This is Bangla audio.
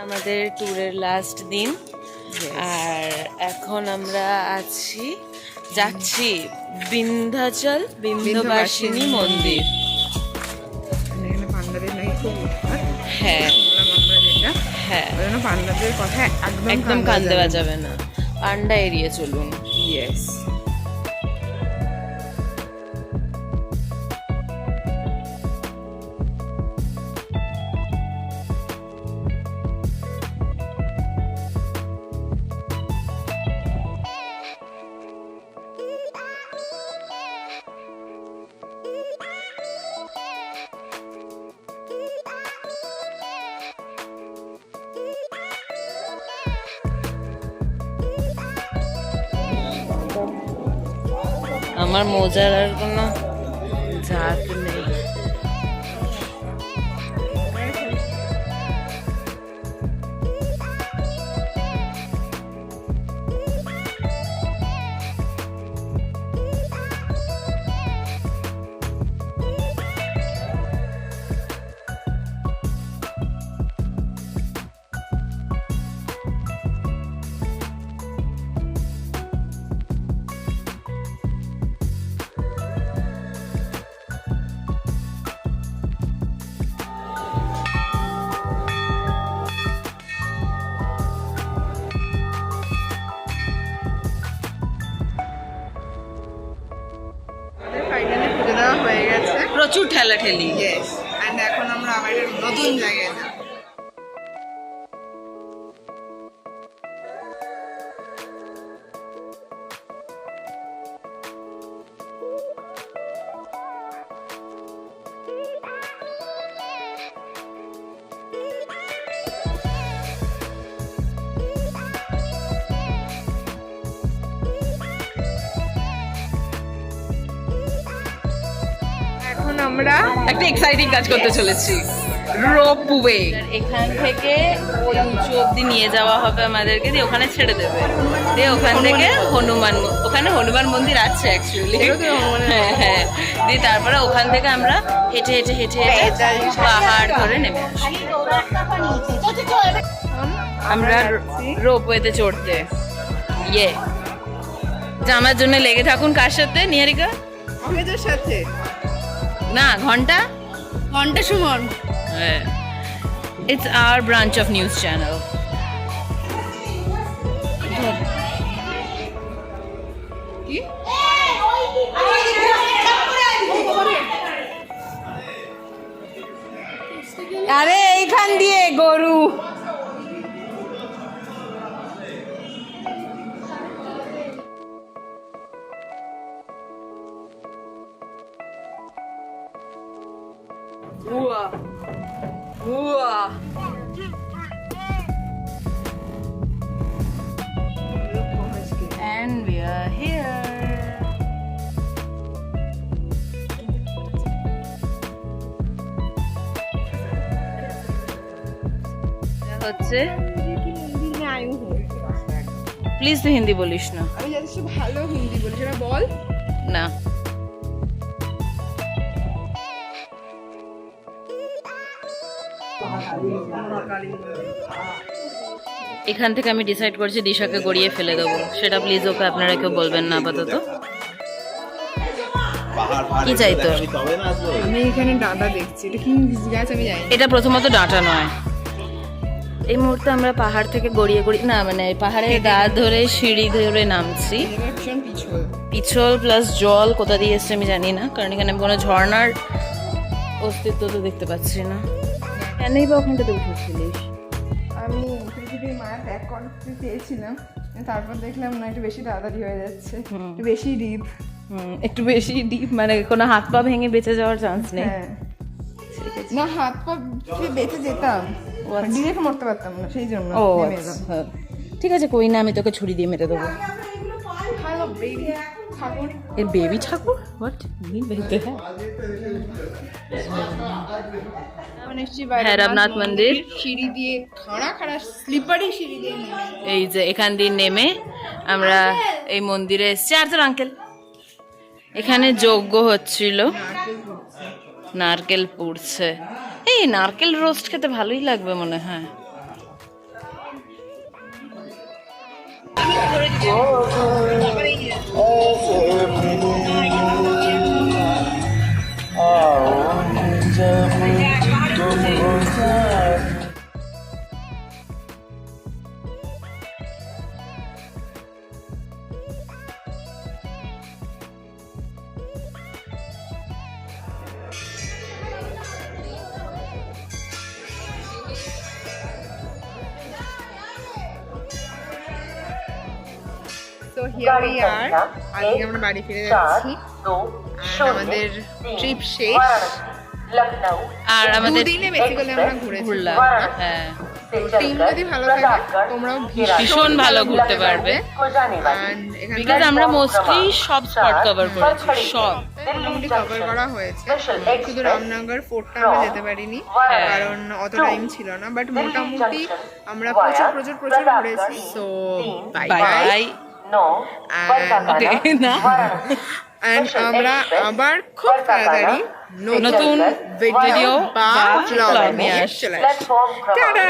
আমাদের ট্যুরের লাস্ট দিন, আর এখন আমরা যাচ্ছি বিন্ধ্যাচল বিন্ধ্যবাসিনী মন্দির। এখানে পান্ডাদের নাকি খুব উৎপাত। হ্যাঁ আমরা যেটা হ্যাঁ, ওই জন্য পান্ডাদের কথা একদম কান দেওয়া যাবে না, পান্ডা এড়িয়ে চলুন। ইয়েস। আমার মোজার আর কোনো জাত নেই। ফাইনালি পুজো দেওয়া হয়ে গেছে। প্রচুর ঠেলাঠেলি। ইয়েস। এন্ড এখন আমরা আবার একটা নতুন জায়গায় যাব। এখন আমরা একটা এক্সাইটিং কাজ করতে চলেছি, রোপওয়ে। এখান থেকে ওই উঁচু অব্দি নিয়ে যাওয়া হবে আমাদেরকে, দিয়ে ওখানে ছেড়ে দেবে, দিয়ে ওখান থেকে ওখানে হনুমান মন্দির আছে অ্যাকচুয়ালি। হ্যাঁ হ্যাঁ, দিয়ে তারপরে ওখান থেকে আমরা হেঁটে হেঁটে হেঁটে হেঁটে পাহাড় ধরে নেমে আসি আমরা রোপওয়েতে চড়তে। ইয়ে, জামার জন্য লেগে থাকুন কার সাথে? নিহারিকা অভেদের সাথে না, ঘন্টা Suman. It's our branch of news channel. কি আরে এইখান দিয়ে গরু And we are here. হচ্ছে প্লিজ তুই হিন্দি বলিস না। আমি যথেষ্ট ভালো হিন্দি বলি, সেটা বল। না, এখান থেকে আমি ডিসাইড করছি দিশাকে গড়িয়ে ফেলে দেবো, সেটা প্লিজ ওকে আপনারা কেউ বলবেন না আপাতত। কি চাই তোর? আমি এখানে ডাঁটা দেখছি, এটা কি গাছ আমি জানি। এটা প্রথমত ডাঁটা নয়। এই মুহূর্তে আমরা পাহাড় থেকে গড়িয়ে না মানে পাহাড়ের গা ধরে সিঁড়ি ধরে নামছি। পিছল প্লাস জল কোথা দিয়ে এসছে আমি জানি না, কারণ এখানে আমি কোনো ঝর্ণার অস্তিত্ব তো দেখতে পাচ্ছি না। কেনই বা ওখানটাতে উঠেছিলিস? আমি পৃথিবীর মায়ের ব্যাক করতে চেয়েছিলাম, তারপর দেখলাম না একটু বেশি তাড়াতাড়ি হয়ে যাচ্ছে, একটু বেশি ডিপ। একটু বেশি ডিপ মানে কোনো হাত পা ভেঙে বেঁচে যাওয়ার চান্স নেই। হ্যাঁ, না হাত পা বেঁচে যেতাম, ডিরেক্ট মরতে পারতাম না, সেই জন্য। ও আচ্ছা, ঠিক আছে, কই না, আমি তোকে ছুরি দিয়ে মেরে দেবো। এর বেবি ঠাকুর? হোয়াট মিন বলতে হ্যাঁ? ভৈরবনাথ মন্দির, সিঁড়ি দিয়ে খাড়া খাড়া স্লিপারি সিঁড়ি দিয়ে এই যে এখান দিয়ে নেমে আমরা এই মন্দিরে এসেছি। আর তোর আঙ্কেল এখানে যজ্ঞ হচ্ছিল, নারকেল পুড়ছে। এই নারকেল রোস্ট খেতে ভালোই লাগবে মনে হয়। তো হিয়ার উই আর আজকে আমরা বাড়ি ফিরে যাচ্ছি আর আমাদের ট্রিপ শেষ আর আমাদের দুদিনে বেসিক্যালি আমরা ঘুরেছি ঘুরলাম। হ্যাঁ, টিম যদি ভালো থাকে তোমরাও ভীষণ ভালো ঘুরতে পারবে। And এখানে বিকজ আমরা মোস্টলি সব স্পট কভার করেছি, সব। মোটামুটি কভার করা হয়েছে, শুধু রামনগর ফোর্টটা আমরা যেতে পারিনি হ্যাঁ। কারণ অত টাইম ছিল না, বাট মোটামুটি আমরা প্রচুর ঘুরেছি। So bye bye bye bye. না, এন্ড আমরা আবার খুব তাড়াতাড়ি নতুন ভিডিও বা বা vlog vlog নিয়ে নিয়ে চলে আসছি। টাটা।